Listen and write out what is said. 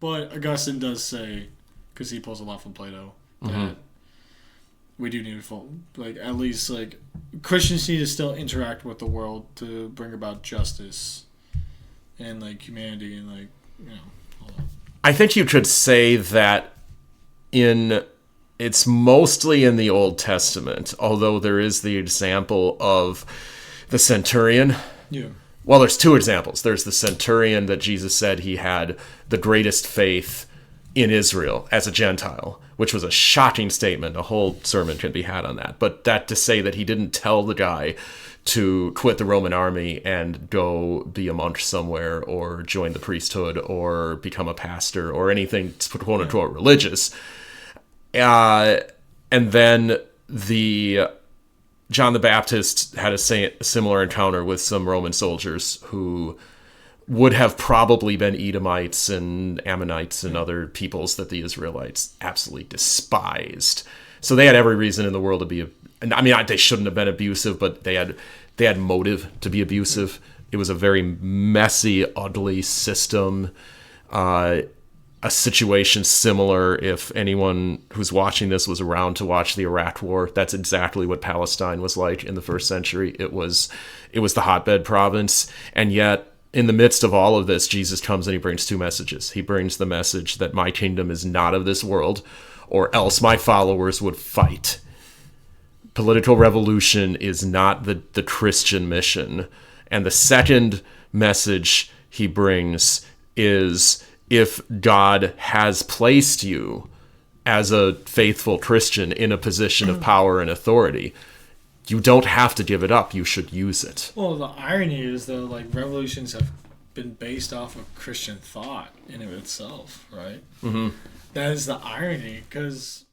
But Augustine does say, because he pulls a lot from Plato, that we do need at least Christians need to still interact with the world to bring about justice and humanity and all that. I think you could say that it's mostly in the Old Testament, although there is the example of the centurion. Yeah. Well, there's two examples. There's the centurion that Jesus said he had the greatest faith in Israel as a Gentile, which was a shocking statement. A whole sermon can be had on that. But that to say that he didn't tell the guy to quit the Roman army and go be a monk somewhere or join the priesthood or become a pastor or anything quote-unquote religious. And then John the Baptist had a similar encounter with some Roman soldiers who would have probably been Edomites and Ammonites and other peoples that the Israelites absolutely despised. So they had every reason in the world to be, they shouldn't have been abusive, but they had motive to be abusive. It was a very messy, ugly system. A situation similar, if anyone who's watching this was around to watch the Iraq War, that's exactly what Palestine was like in the first century. It was the hotbed province, and yet in the midst of all of this, Jesus comes and he brings two messages. He brings the message that my kingdom is not of this world, or else my followers would fight. Political revolution is not the Christian mission. And the second message he brings is, if God has placed you as a faithful Christian in a position of power and authority, you don't have to give it up. You should use it. Well, the irony is, though, revolutions have been based off of Christian thought in of itself, right? Mm-hmm. That is the irony, because